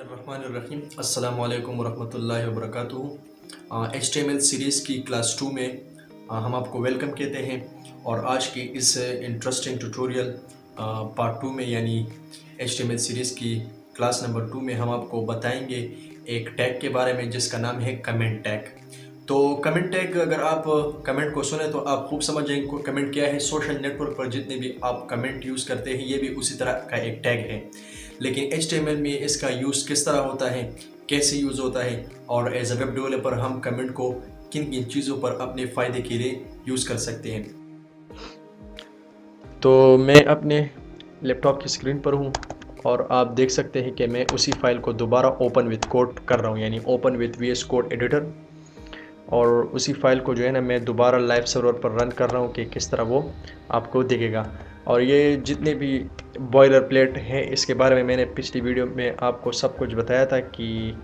बिस्मिल्लाहिर्रहमानिर्रहीम अस्सलाम वालेकुम वरहमतुल्लाहि वबरकातुहू। HTML सीरीज़ की क्लास 2 में हम आपको वेलकम कहते हैं और आज की इस इंटरेस्टिंग ट्यूटोरियल पार्ट 2 में यानी HTML सीरीज़ की क्लास नंबर 2 में हम आपको बताएंगे एक टैग के बारे में जिसका नाम है कमेंट टैग। तो कमेंट टैग, अगर आप कमेंट को सुने तो आप खूब समझ जाएंगे कमेंट क्या है। सोशल नेटवर्क पर जितने भी आप कमेंट यूज़ करते हैं ये भी उसी तरह का एक टैग है, लेकिन HTML में इसका यूज़ किस तरह होता है, कैसे यूज़ होता है और एज अ वेब डेवलपर हम कमेंट को किन किन चीज़ों पर अपने फ़ायदे के लिए यूज़ कर सकते हैं। तो मैं अपने लैपटॉप की स्क्रीन पर हूँ और आप देख सकते हैं कि मैं उसी फाइल को दोबारा ओपन विथ कोड कर रहा हूँ, यानी open with VS code editor, और उसी फाइल को जो है ना मैं दोबारा लाइव सर्वर पर रन कर रहा हूँ कि किस तरह वो आपको दिखेगा। और ये जितने भी बॉयलर प्लेट हैं इसके बारे में मैंने पिछली वीडियो में आपको सब कुछ बताया था कि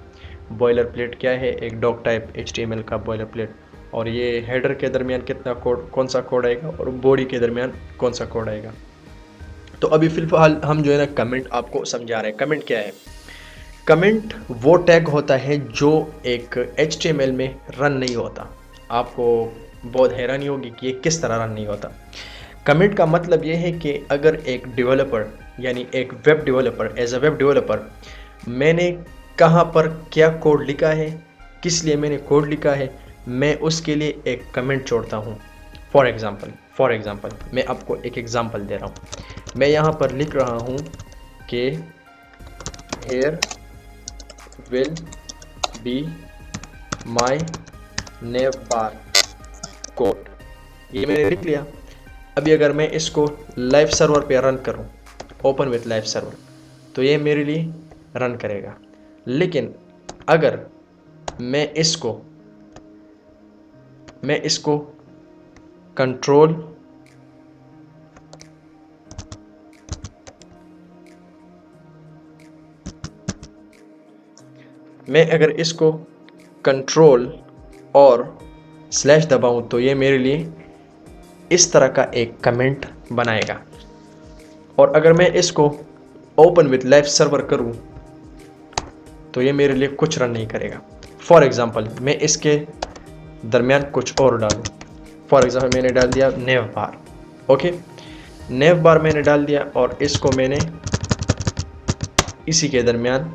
बॉयलर प्लेट क्या है, एक डॉक टाइप HTML का बॉयलर प्लेट, और ये हेडर के दरमियान कितना कोड, कौन सा कोड आएगा, और बॉडी के दरमियान कौन सा कोड आएगा। तो अभी फ़िलहाल हम जो है ना कमेंट आपको समझा रहे हैं। कमेंट क्या है? कमेंट वो टैग होता है जो एक HTML में रन नहीं होता। आपको बहुत हैरानी होगी कि ये किस तरह रन नहीं होता। कमेंट का मतलब ये है कि अगर एक डेवलपर यानी एक web developer, as a web developer, मैंने कहाँ पर क्या कोड लिखा है, किस लिए मैंने कोड लिखा है, मैं उसके लिए एक कमेंट छोड़ता हूँ। फॉर एग्ज़ाम्पल मैं आपको एक एग्ज़ाम्पल दे रहा हूँ। मैं यहाँ पर लिख रहा हूँ कि hair will be my navbar code। ये मैंने लिख लिया। अभी अगर मैं इसको लाइव सर्वर पे रन करूं, ओपन विथ लाइव सर्वर, तो ये मेरे लिए रन करेगा। लेकिन अगर मैं इसको कंट्रोल और स्लैश दबाऊं तो ये मेरे लिए इस तरह का एक कमेंट बनाएगा। और अगर मैं इसको ओपन विथ लाइव सर्वर करूं तो ये मेरे लिए कुछ रन नहीं करेगा। फॉर एग्ज़ाम्पल मैं इसके दरमियान कुछ और डालूं। फॉर एग्ज़ाम्पल मैंने डाल दिया नेव बार। ओके, नेव बार मैंने डाल दिया और इसको मैंने इसी के दरमियान,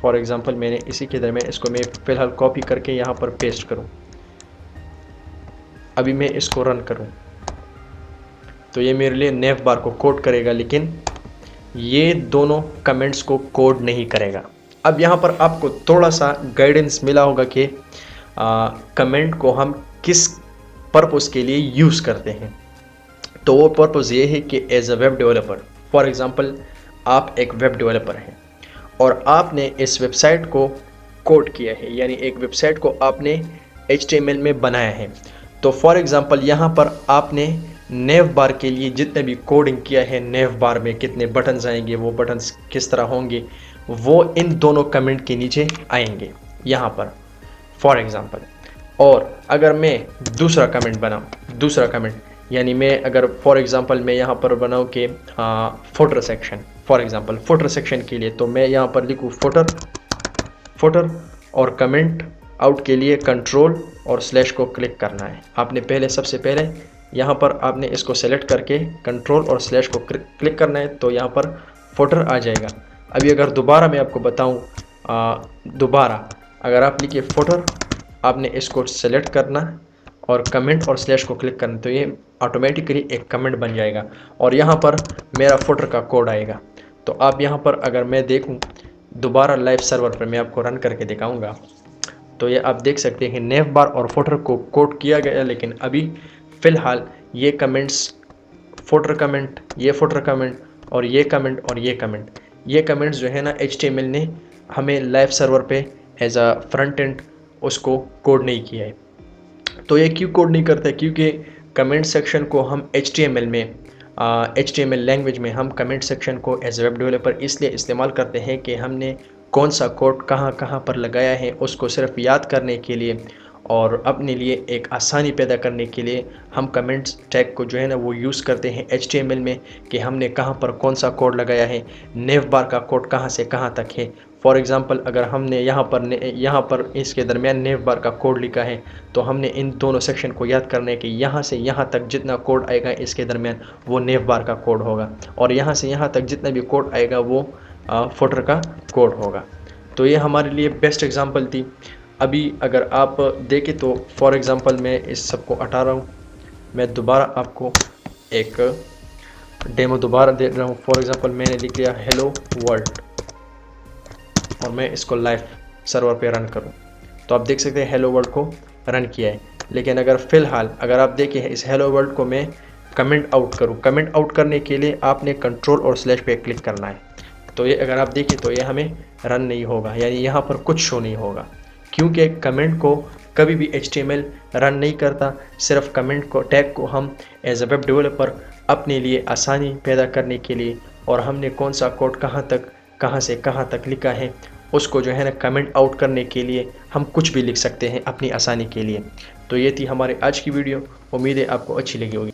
फॉर एग्ज़ाम्पल मैंने इसी के दरमियान इसको मैं फ़िलहाल कॉपी करके यहाँ पर पेस्ट करूँ। अभी मैं इसको रन करूँ तो ये मेरे लिए नेव बार को कोड करेगा, लेकिन ये दोनों कमेंट्स को कोड नहीं करेगा। अब यहाँ पर आपको थोड़ा सा गाइडेंस मिला होगा कि कमेंट को हम किस पर्पस के लिए यूज़ करते हैं। तो वो पर्पस ये है कि as a web developer, for example आप एक वेब डेवलपर हैं और आपने इस वेबसाइट को कोड किया है, यानी एक वेबसाइट को आपने HTML में बनाया है। तो फॉर एग्ज़ाम्पल यहाँ पर आपने नेव बार के लिए जितने भी कोडिंग किया है, नेव बार में कितने बटन्स आएंगे, वो बटन्स किस तरह होंगे, वो इन दोनों कमेंट के नीचे आएंगे यहाँ पर, फॉर एग्ज़ाम्पल। और अगर मैं दूसरा कमेंट यानी मैं अगर फॉर एग्ज़ाम्पल मैं यहाँ पर बनाऊँ कि footer section, for example footer section के लिए, तो मैं यहाँ पर लिखूँ फुटर और कमेंट आउट के लिए कंट्रोल और स्लैश को क्लिक करना है। आपने सबसे पहले यहाँ पर आपने इसको सेलेक्ट करके कंट्रोल और स्लैश को क्लिक करना है, तो यहाँ पर फुटर आ जाएगा। अभी अगर दोबारा मैं आपको बताऊँ, अगर आप लिखिए फुटर, आपने इसको सेलेक्ट करना और कमेंट और स्लैश को क्लिक करना, तो ये ऑटोमेटिकली एक कमेंट बन जाएगा और यहाँ पर मेरा फुटर का कोड आएगा। तो आप यहाँ पर अगर मैं देखूँ दोबारा लाइव सर्वर पर, मैं आपको रन करके दिखाऊंगा, तो ये आप देख सकते हैं नेव बार और फुटर को कोड किया गया, लेकिन अभी फ़िलहाल ये कमेंट्स, फुटर कमेंट, ये फुटर कमेंट और ये कमेंट्स जो है ना HTML ने हमें लाइव सर्वर पे एज अ फ्रंट एंड उसको कोड नहीं किया है। तो ये क्यों कोड नहीं करता है? क्योंकि कमेंट सेक्शन को हम HTML लैंग्वेज में हम कमेंट सेक्शन को एज वेब डेवलपर इसलिए इस्तेमाल करते हैं कि हमने कौन सा कोड कहाँ कहाँ पर लगाया है उसको सिर्फ याद करने के लिए और अपने लिए एक आसानी पैदा करने के लिए हम कमेंट्स टैग को जो है ना वो यूज़ करते हैं HTML में कि हमने कहाँ पर कौन सा कोड लगाया है, नेव बार का कोड कहाँ से कहाँ तक है। फॉर एग्ज़ाम्पल अगर हमने यहाँ पर इसके दरमियान नेव बार का कोड लिखा है तो हमने इन दोनों सेक्शन को याद करना है कि यहाँ से यहाँ तक जितना कोड आएगा इसके दरमियान वो नेव बार का कोड होगा, और यहाँ से यहाँ तक जितना भी कोड आएगा वो फुटर का कोड होगा। तो ये हमारे लिए बेस्ट एग्ज़ाम्पल थी। अभी अगर आप देखें तो फॉर एग्ज़ाम्पल मैं इस सबको हटा रहा हूँ, मैं दोबारा आपको एक डेमो दोबारा दे रहा हूँ। फॉर एग्ज़ाम्पल मैंने लिख लिया हेलो वर्ल्ड और मैं इसको लाइव सर्वर पे रन करूँ तो आप देख सकते हैं हेलो वर्ल्ड को रन किया है। लेकिन अगर फ़िलहाल अगर आप देखें इस हेलो वर्ल्ड को मैं कमेंट आउट करूँ, कमेंट आउट करने के लिए आपने कंट्रोल और स्लैश पे क्लिक करना है। तो ये अगर आप देखें तो ये हमें रन नहीं होगा, यानी यहाँ पर कुछ शो नहीं होगा, क्योंकि कमेंट को कभी भी HTML रन नहीं करता। सिर्फ कमेंट को टैग को हम एज अ वेब डेवलपर अपने लिए आसानी पैदा करने के लिए, और हमने कौन सा कोड कहाँ से कहाँ तक लिखा है उसको जो है ना कमेंट आउट करने के लिए हम कुछ भी लिख सकते हैं अपनी आसानी के लिए। तो ये थी हमारे आज की वीडियो, उम्मीद है आपको अच्छी लगी होगी।